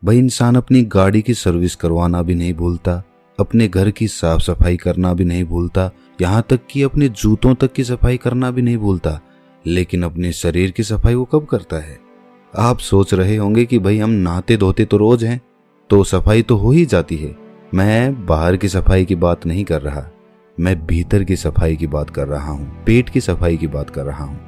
भाई इंसान अपनी गाड़ी की सर्विस करवाना भी नहीं भूलता, अपने घर की साफ सफाई करना भी नहीं भूलता, यहाँ तक कि अपने जूतों तक की सफाई करना भी नहीं भूलता, लेकिन अपने शरीर की सफाई वो कब करता है? आप सोच रहे होंगे कि भाई हम नहाते धोते तो रोज हैं, तो सफाई तो हो ही जाती है। मैं बाहर की सफाई की बात नहीं कर रहा, मैं भीतर की सफाई की बात कर रहा हूँ, पेट की सफाई की बात कर रहा हूँ।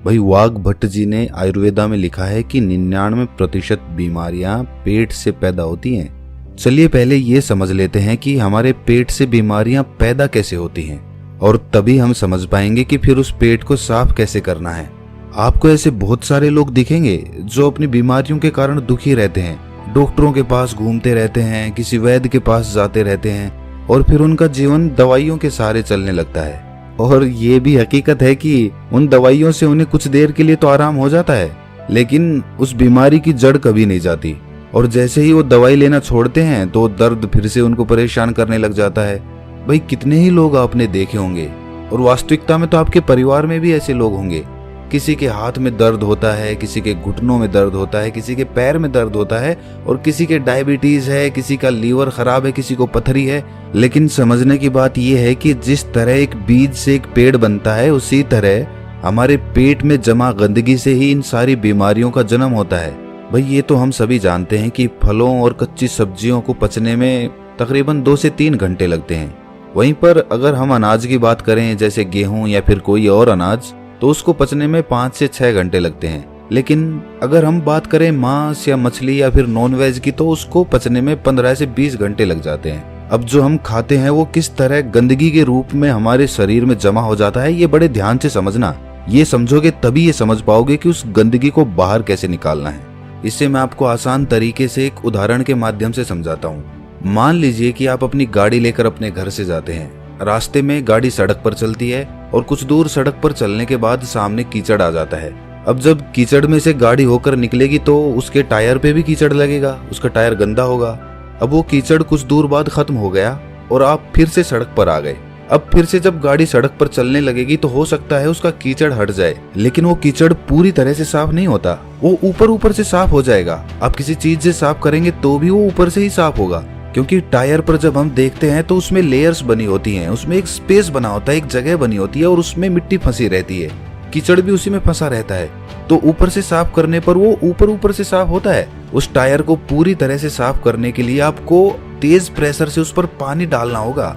भाई वाघ भट्ट जी ने आयुर्वेदा में लिखा है कि 99% बीमारियां पेट से पैदा होती हैं। चलिए पहले ये समझ लेते हैं कि हमारे पेट से बीमारियां पैदा कैसे होती हैं, और तभी हम समझ पाएंगे कि फिर उस पेट को साफ कैसे करना है। आपको ऐसे बहुत सारे लोग दिखेंगे जो अपनी बीमारियों के कारण दुखी रहते हैं, डॉक्टरों के पास घूमते रहते हैं, किसी वैद्य के पास जाते रहते हैं, और फिर उनका जीवन दवाइयों के सहारे चलने लगता है। और ये भी हकीकत है कि उन दवाइयों से उन्हें कुछ देर के लिए तो आराम हो जाता है, लेकिन उस बीमारी की जड़ कभी नहीं जाती। और जैसे ही वो दवाई लेना छोड़ते हैं तो दर्द फिर से उनको परेशान करने लग जाता है। भाई कितने ही लोग आपने देखे होंगे, और वास्तविकता में तो आपके परिवार में भी ऐसे लोग होंगे। किसी के हाथ में दर्द होता है, किसी के घुटनों में दर्द होता है, किसी के पैर में दर्द होता है, और किसी के डायबिटीज है, किसी का लीवर खराब है, किसी को पथरी है। लेकिन समझने की बात यह है कि जिस तरह एक बीज से एक पेड़ बनता है, उसी तरह हमारे पेट में जमा गंदगी से ही इन सारी बीमारियों का जन्म होता है। भाई ये तो हम सभी जानते हैं कि फलों और कच्ची सब्जियों को पचने में तकरीबन 2 से 3 घंटे लगते हैं। वहीं पर अगर हम अनाज की बात करें, जैसे गेहूं या फिर कोई और अनाज, तो उसको पचने में 5 से 6 घंटे लगते हैं। लेकिन अगर हम बात करें मांस या मछली या फिर नॉनवेज की, तो उसको पचने में 15 से 20 घंटे लग जाते हैं। अब जो हम खाते हैं वो किस तरह गंदगी के रूप में हमारे शरीर में जमा हो जाता है, ये बड़े ध्यान से समझना। ये समझोगे तभी ये समझ पाओगे कि उस गंदगी को बाहर कैसे निकालना है। इससे मैं आपको आसान तरीके से एक उदाहरण के माध्यम से समझाता हूँ। मान लीजिए कि आप अपनी गाड़ी लेकर अपने घर से जाते हैं। रास्ते में गाड़ी सड़क पर चलती है, और कुछ दूर सड़क पर चलने के बाद सामने कीचड़ आ जाता है। अब जब कीचड़ में से गाड़ी होकर निकलेगी तो उसके टायर पे भी कीचड़ लगेगा, उसका टायर गंदा होगा। अब वो कीचड़ कुछ दूर बाद खत्म हो गया और आप फिर से सड़क पर आ गए। अब फिर से जब गाड़ी सड़क पर चलने लगेगी तो हो सकता है उसका कीचड़ हट जाए, लेकिन वो कीचड़ पूरी तरह से साफ नहीं होता, वो ऊपर ऊपर से साफ हो जाएगा। आप किसी चीज से साफ करेंगे तो भी वो ऊपर से ही साफ होगा, क्योंकि टायर पर जब हम देखते हैं तो उसमें लेयर्स बनी होती हैं, उसमें एक स्पेस बना होता है, एक जगह बनी होती है, और उसमें मिट्टी फंसी रहती है, कीचड़ भी उसी में फंसा रहता है। तो ऊपर से साफ करने पर वो ऊपर ऊपर से साफ होता है। उस टायर को पूरी तरह से साफ करने के लिए आपको तेज प्रेशर से उस पर पानी डालना होगा,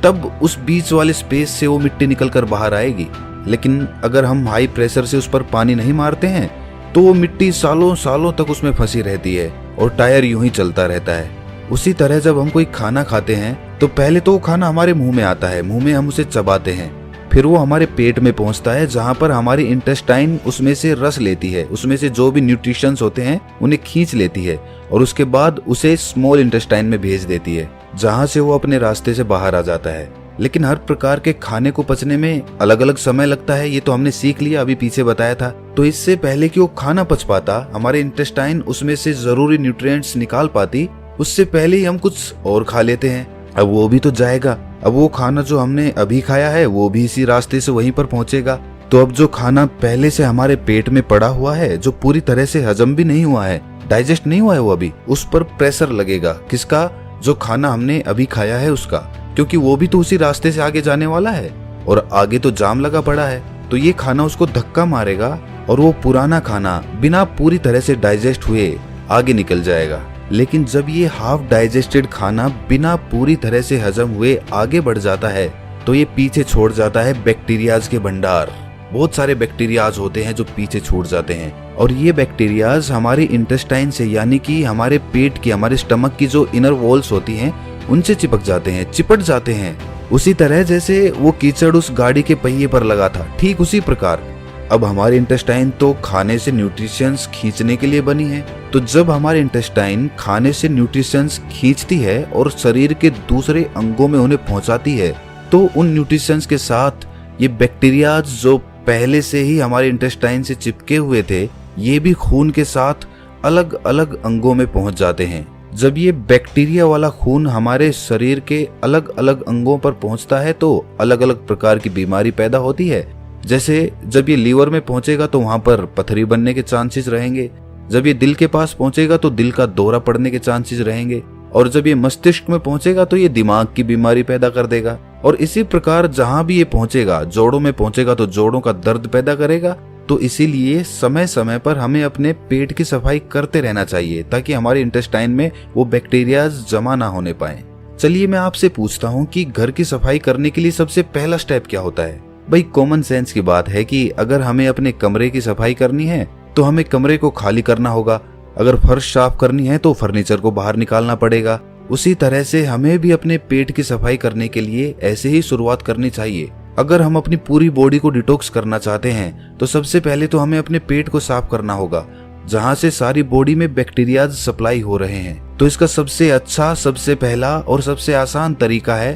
तब उस बीच वाले स्पेस से वो मिट्टी निकल कर बाहर आएगी। लेकिन अगर हम हाई प्रेशर से उस पर पानी नहीं मारते हैं तो वो मिट्टी सालों सालों तक उसमें फंसी रहती है और टायर यूं ही चलता रहता है। उसी तरह जब हम कोई खाना खाते हैं तो पहले तो वो खाना हमारे मुंह में आता है, मुंह में हम उसे चबाते हैं, फिर वो हमारे पेट में पहुंचता है, जहां पर हमारी इंटेस्टाइन उसमें से रस लेती है, उसमें से जो भी न्यूट्रिशंस होते हैं उन्हें खींच लेती है, और उसके बाद उसे स्मॉल इंटेस्टाइन में भेज देती है, जहां से वो अपने रास्ते से बाहर आ जाता है। लेकिन हर प्रकार के खाने को पचने में अलग अलग समय लगता है, ये तो हमने सीख लिया, अभी पीछे बताया था। तो इससे पहले कि वो खाना पच पाता, हमारे इंटेस्टाइन उसमें से जरूरी न्यूट्रिएंट्स निकाल पाती, उससे पहले ही हम कुछ और खा लेते हैं। अब वो भी तो जाएगा, अब वो खाना जो हमने अभी खाया है वो भी इसी रास्ते से वहीं पर पहुंचेगा। तो अब जो खाना पहले से हमारे पेट में पड़ा हुआ है, जो पूरी तरह से हजम भी नहीं हुआ है, डाइजेस्ट नहीं हुआ है, वो अभी उस पर प्रेशर लगेगा। किसका? जो खाना हमने अभी खाया है उसका, क्योंकि वो भी तो उसी रास्ते से आगे जाने वाला है और आगे तो जाम लगा पड़ा है। तो ये खाना उसको धक्का मारेगा और वो पुराना खाना बिना पूरी तरह से डाइजेस्ट हुए आगे निकल जाएगा। लेकिन जब ये हाफ डाइजेस्टेड खाना बिना पूरी तरह से हजम हुए आगे बढ़ जाता है तो ये पीछे छोड़ जाता है बैक्टीरियाज के भंडार। बहुत सारे बैक्टीरियाज होते हैं जो पीछे छूट जाते हैं, और ये बैक्टीरियाज हमारे इंटेस्टाइन से, यानी कि हमारे पेट की, हमारे स्टमक की जो इनर वॉल्स होती हैं उनसे चिपक जाते हैं, चिपट जाते हैं। उसी तरह जैसे वो कीचड़ उस गाड़ी के पहिए पर लगा था, ठीक उसी प्रकार अब हमारे इंटेस्टाइन तो खाने से न्यूट्रिशंस खींचने के लिए बनी है। तो जब हमारे इंटेस्टाइन खाने से न्यूट्रिशंस खींचती है और शरीर के दूसरे अंगों में उन्हें पहुंचाती है, तो उन न्यूट्रिशंस के साथ ये बैक्टीरियाज जो पहले से ही हमारे इंटेस्टाइन से चिपके हुए थे, ये भी खून के साथ अलग अलग अंगों में पहुंच जाते हैं। जब ये बैक्टीरिया वाला खून हमारे शरीर के अलग अलग अंगों पर पहुंचता है तो अलग अलग प्रकार की बीमारी पैदा होती है। जैसे जब ये लीवर में पहुंचेगा तो वहां पर पथरी बनने के चांसेस रहेंगे। जब ये दिल के पास पहुंचेगा तो दिल का दौरा पड़ने के चांसेस रहेंगे, और जब ये मस्तिष्क में पहुंचेगा तो ये दिमाग की बीमारी पैदा कर देगा, और इसी प्रकार जहां भी ये पहुंचेगा, जोड़ों में पहुंचेगा तो जोड़ों का दर्द पैदा करेगा। तो इसीलिए समय समय पर हमें अपने पेट की सफाई करते रहना चाहिए ताकि हमारे इंटेस्टाइन में वो बैक्टीरिया जमा ना होने पाए। चलिए मैं आपसे पूछता हूँ कि घर की सफाई करने के लिए सबसे पहला स्टेप क्या होता है? भाई कॉमन सेंस की बात है कि अगर हमें अपने कमरे की सफाई करनी है तो हमें कमरे को खाली करना होगा। अगर फर्श साफ करनी है तो फर्नीचर को बाहर निकालना पड़ेगा। उसी तरह से हमें भी अपने पेट की सफाई करने के लिए ऐसे ही शुरुआत करनी चाहिए। अगर हम अपनी पूरी बॉडी को डिटॉक्स करना चाहते हैं तो सबसे पहले तो हमें अपने पेट को साफ करना होगा, जहां से सारी बॉडी में बैक्टीरिया सप्लाई हो रहे हैं। तो इसका सबसे अच्छा, सबसे पहला और सबसे आसान तरीका है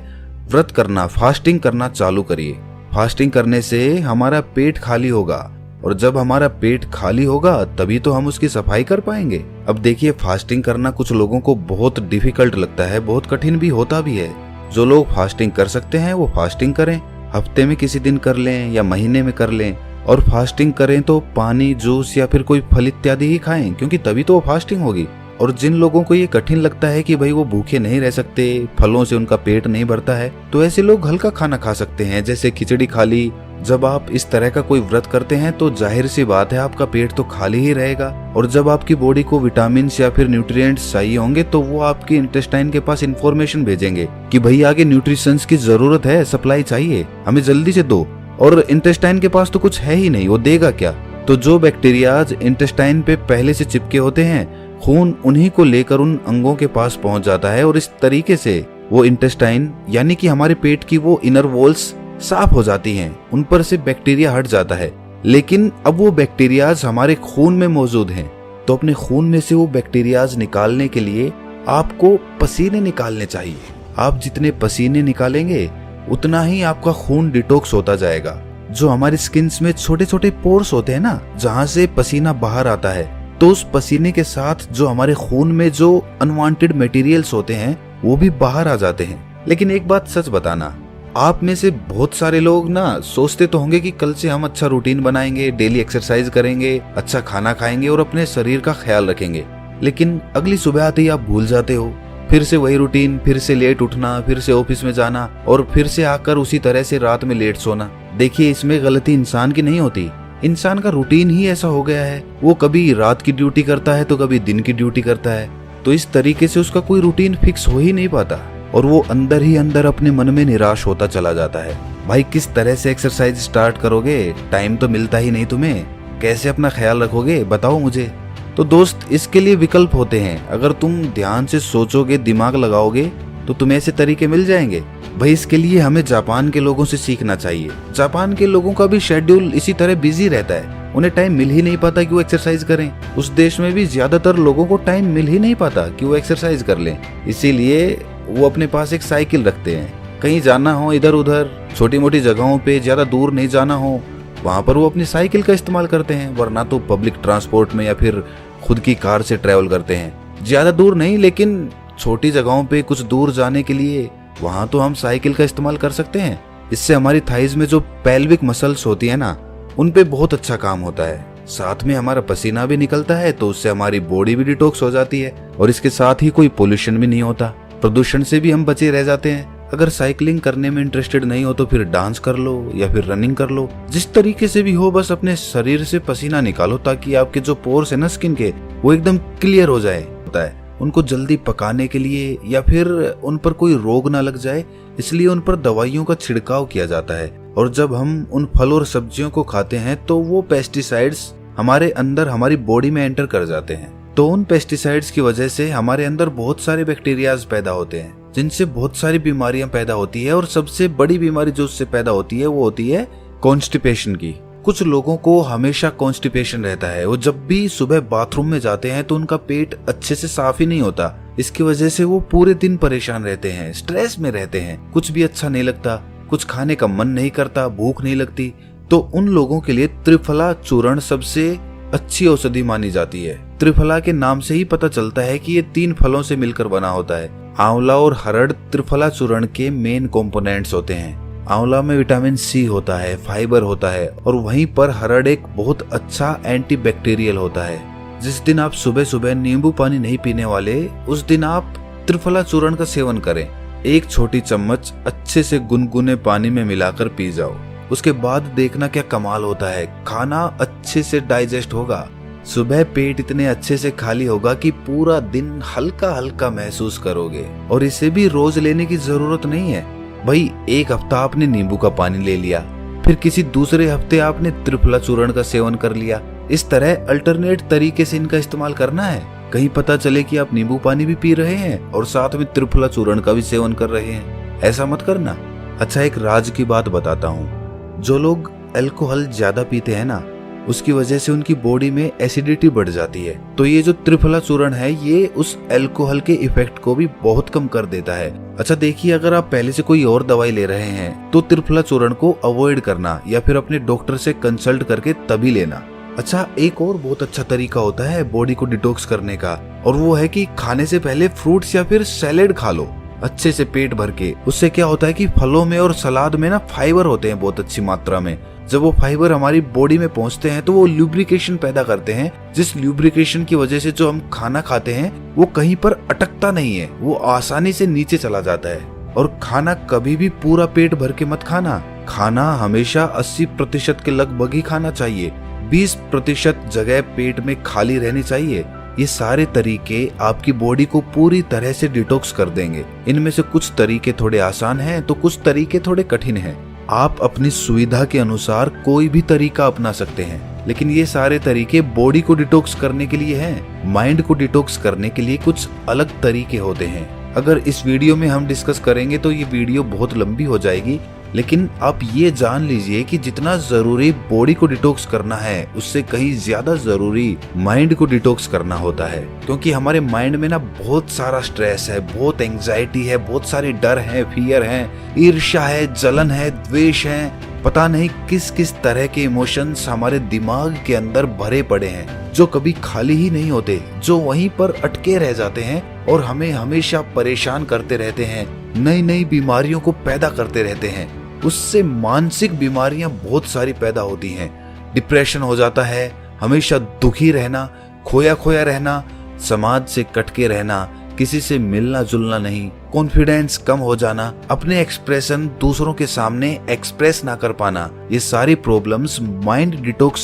व्रत करना, फास्टिंग करना चालू करिए। फास्टिंग करने से हमारा पेट खाली होगा, और जब हमारा पेट खाली होगा तभी तो हम उसकी सफाई कर पाएंगे। अब देखिए, फास्टिंग करना कुछ लोगों को बहुत डिफिकल्ट लगता है, बहुत कठिन भी होता भी है। जो लोग फास्टिंग कर सकते हैं वो फास्टिंग करें, हफ्ते में किसी दिन कर लें या महीने में कर लें। और फास्टिंग करें तो पानी, जूस या फिर कोई फल इत्यादि ही खाएं, क्योंकि तभी तो वो फास्टिंग होगी। और जिन लोगों को ये कठिन लगता है कि भाई वो भूखे नहीं रह सकते, फलों से उनका पेट नहीं भरता है, तो ऐसे लोग हल्का खाना खा सकते हैं, जैसे खिचड़ी खा ली। जब आप इस तरह का कोई व्रत करते हैं तो जाहिर सी बात है आपका पेट तो खाली ही रहेगा, और जब आपकी बॉडी को विटामिन या फिर न्यूट्रिएंट्स चाहिए होंगे तो वो आपके इंटेस्टाइन के पास इंफॉर्मेशन भेजेंगे कि भाई आगे न्यूट्रिशंस की जरूरत है, सप्लाई चाहिए, हमें जल्दी से दो। और इंटेस्टाइन के पास तो कुछ है ही नहीं, वो देगा क्या? तो जो बैक्टीरियाज इंटेस्टाइन पे पहले से चिपके होते हैं, खून उन्हीं को लेकर उन अंगों के पास पहुंच जाता है, और इस तरीके से वो इंटेस्टाइन यानी कि हमारे पेट की वो इनर वॉल्स साफ हो जाती हैं, उन पर से बैक्टीरिया हट जाता है। लेकिन अब वो बैक्टीरियाज हमारे खून में मौजूद हैं, तो अपने खून में से वो बैक्टीरियाज निकालने के लिए आपको पसीने निकालने चाहिए। आप जितने पसीने निकालेंगे उतना ही आपका खून डिटॉक्स होता जाएगा। जो हमारी स्किन में छोटे छोटे पोर्स होते हैं ना, जहां से पसीना बाहर आता है, तो उस पसीने के साथ जो हमारे खून में जो अनवांटेड मटेरियल्स होते हैं वो भी बाहर आ जाते हैं। लेकिन एक बात सच बताना, आप में से बहुत सारे लोग ना सोचते तो होंगे कि कल से हम अच्छा रूटीन बनाएंगे, डेली एक्सरसाइज करेंगे, अच्छा खाना खाएंगे और अपने शरीर का ख्याल रखेंगे। लेकिन अगली सुबह आते ही आप भूल जाते हो, फिर से वही रूटीन, फिर से लेट उठना, फिर से ऑफिस में जाना, और फिर से आकर उसी तरह से रात में लेट सोना। देखिए, इसमें गलती इंसान की नहीं होती, इंसान का रूटीन ही ऐसा हो गया है। वो कभी रात की ड्यूटी करता है तो कभी दिन की ड्यूटी करता है, तो इस तरीके से उसका कोई रूटीन फिक्स हो ही नहीं पाता, और वो अंदर ही अंदर अपने मन में निराश होता चला जाता है। भाई किस तरह से एक्सरसाइज स्टार्ट करोगे? टाइम तो मिलता ही नहीं तुम्हें, कैसे अपना ख्याल रखोगे बताओ मुझे। तो दोस्त, इसके लिए विकल्प होते हैं। अगर तुम ध्यान से सोचोगे, दिमाग लगाओगे, तो तुम्हें ऐसे तरीके मिल जाएंगे। भाई इसके लिए हमें जापान के लोगों से सीखना चाहिए। जापान के लोगों का भी शेड्यूल इसी तरह बिजी रहता है, उन्हें टाइम मिल ही नहीं पाता कि वो एक्सरसाइज करें। उस देश में भी ज्यादातर लोगों को टाइम मिल ही नहीं पाता कि वो एक्सरसाइज कर लें, इसीलिए वो अपने पास एक साइकिल रखते हैं। कहीं जाना हो इधर उधर, छोटी मोटी जगहों पे, ज्यादा दूर नहीं जाना हो, वहां पर वो अपनी साइकिल का इस्तेमाल करते हैं, वरना तो पब्लिक ट्रांसपोर्ट में या फिर खुद की कार से ट्रेवल करते हैं। ज्यादा दूर नहीं, लेकिन छोटी जगहों पे कुछ दूर जाने के लिए वहां तो हम साइकिल का इस्तेमाल कर सकते हैं। इससे हमारी थाइज में जो पेल्विक मसल्स होती है ना, उन पे बहुत अच्छा काम होता है। साथ में हमारा पसीना भी निकलता है, तो उससे हमारी बॉडी भी डिटॉक्स हो जाती है, और इसके साथ ही कोई पोल्यूशन भी नहीं होता, प्रदूषण से भी हम बचे रह जाते हैं। अगर साइकिलिंग करने में इंटरेस्टेड नहीं हो तो फिर डांस कर लो या फिर रनिंग कर लो, जिस तरीके से भी हो, बस अपने शरीर से पसीना निकालो ताकि आपके जो पोर्स है ना स्किन के, वो एकदम क्लियर हो जाए। होता है उनको जल्दी पकाने के लिए या फिर उन पर कोई रोग ना लग जाए, इसलिए उन पर दवाइयों का छिड़काव किया जाता है। और जब हम उन फल और सब्जियों को खाते हैं तो वो पेस्टिसाइड्स हमारे अंदर, हमारी बॉडी में एंटर कर जाते हैं। तो उन पेस्टिसाइड्स की वजह से हमारे अंदर बहुत सारे बैक्टीरियाज पैदा होते हैं, जिनसे बहुत सारी बीमारियां पैदा होती है। और सबसे बड़ी बीमारी जो उससे पैदा होती है वो होती है कॉन्स्टिपेशन की। कुछ लोगों को हमेशा कॉन्स्टिपेशन रहता है, वो जब भी सुबह बाथरूम में जाते हैं तो उनका पेट अच्छे से साफ ही नहीं होता। इसकी वजह से वो पूरे दिन परेशान रहते हैं, स्ट्रेस में रहते हैं, कुछ भी अच्छा नहीं लगता, कुछ खाने का मन नहीं करता, भूख नहीं लगती। तो उन लोगों के लिए त्रिफला चूर्ण सबसे अच्छी औषधि मानी जाती है। त्रिफला के नाम से ही पता चलता है कि ये 3 फलों से मिलकर बना होता है। आंवला और हरड़ त्रिफला चूर्ण के मेन कंपोनेंट्स होते हैं। आंवला में विटामिन सी होता है, फाइबर होता है, और वहीं पर हरड़ एक बहुत अच्छा एंटीबैक्टीरियल होता है, जिस दिन आप सुबह सुबह नींबू पानी नहीं पीने वाले, उस दिन आप त्रिफला चूर्ण का सेवन करें। 1 छोटी चम्मच अच्छे से गुनगुने पानी में मिलाकर पी जाओ। उसके बाद देखना क्या कमाल होता है। खाना अच्छे से डाइजेस्ट होगा। सुबह पेट इतने अच्छे से खाली होगा कि पूरा दिन हल्का हल्का महसूस करोगे। और इसे भी रोज लेने की जरूरत नहीं है भाई। 1 हफ्ता आपने नींबू का पानी ले लिया, फिर किसी दूसरे हफ्ते आपने त्रिफला चूर्ण का सेवन कर लिया। इस तरह अल्टरनेट तरीके से इनका इस्तेमाल करना है। कहीं पता चले कि आप नींबू पानी भी पी रहे हैं और साथ में त्रिफला चूर्ण का भी सेवन कर रहे हैं। ऐसा मत करना। अच्छा, एक राज की बात बताता हूँ। जो लोग अल्कोहल ज्यादा पीते हैं ना, उसकी वजह से उनकी बॉडी में एसिडिटी बढ़ जाती है। तो ये जो त्रिफला चूर्ण है, ये उस अल्कोहल के इफेक्ट को भी बहुत कम कर देता है। अच्छा देखिए, अगर आप पहले से कोई और दवाई ले रहे हैं तो त्रिफला चूर्ण को अवॉइड करना या फिर अपने डॉक्टर से कंसल्ट करके तभी लेना। अच्छा, एक और बहुत अच्छा तरीका होता है बॉडी को डिटॉक्स करने का, और वो है कि खाने से पहले फ्रूट्स या फिर सैलेड खा लो अच्छे से पेट भर के। उससे क्या होता है कि फलों में और सलाद में ना फाइबर होते हैं बहुत अच्छी मात्रा में। जब वो फाइबर हमारी बॉडी में पहुंचते हैं तो वो ल्यूब्रिकेशन पैदा करते हैं, जिस ल्यूब्रिकेशन की वजह से जो हम खाना खाते हैं वो कहीं पर अटकता नहीं है, वो आसानी से नीचे चला जाता है। और खाना कभी भी पूरा पेट भर के मत खाना। खाना हमेशा 80% के लगभग ही खाना चाहिए। 20% जगह पेट में खाली रहनी चाहिए। ये सारे तरीके आपकी बॉडी को पूरी तरह से डिटॉक्स कर देंगे। इनमें से कुछ तरीके थोड़े आसान हैं तो कुछ तरीके थोड़े कठिन हैं। आप अपनी सुविधा के अनुसार कोई भी तरीका अपना सकते हैं, लेकिन ये सारे तरीके बॉडी को डिटॉक्स करने के लिए हैं। माइंड को डिटॉक्स करने के लिए कुछ अलग तरीके होते हैं। अगर इस वीडियो में हम डिस्कस करेंगे तो ये वीडियो बहुत लंबी हो जाएगी, लेकिन आप ये जान लीजिए कि जितना जरूरी बॉडी को डिटॉक्स करना है, उससे कहीं ज्यादा जरूरी माइंड को डिटॉक्स करना होता है। क्योंकि हमारे माइंड में ना बहुत सारा स्ट्रेस है, बहुत एंजाइटी है, बहुत सारे डर है, फियर है, ईर्ष्या है, जलन है, द्वेष है, पता नहीं किस किस तरह के इमोशंस हमारे दिमाग के अंदर भरे पड़े हैं, जो कभी खाली ही नहीं होते, जो वहीं पर अटके रह जाते हैं और हमें हमेशा परेशान करते रहते हैं, नई नई बीमारियों को पैदा करते रहते हैं। उससे मानसिक बीमारियां बहुत सारी पैदा होती हैं। डिप्रेशन हो जाता है, हमेशा दुखी रहना, खोया खोया रहना, समाज से कटके रहना, किसी से मिलना जुलना नहीं, कॉन्फिडेंस कम हो जाना, अपने एक्सप्रेशन दूसरों के सामने एक्सप्रेस ना कर पाना, ये सारी प्रॉब्लम्स माइंड डिटॉक्स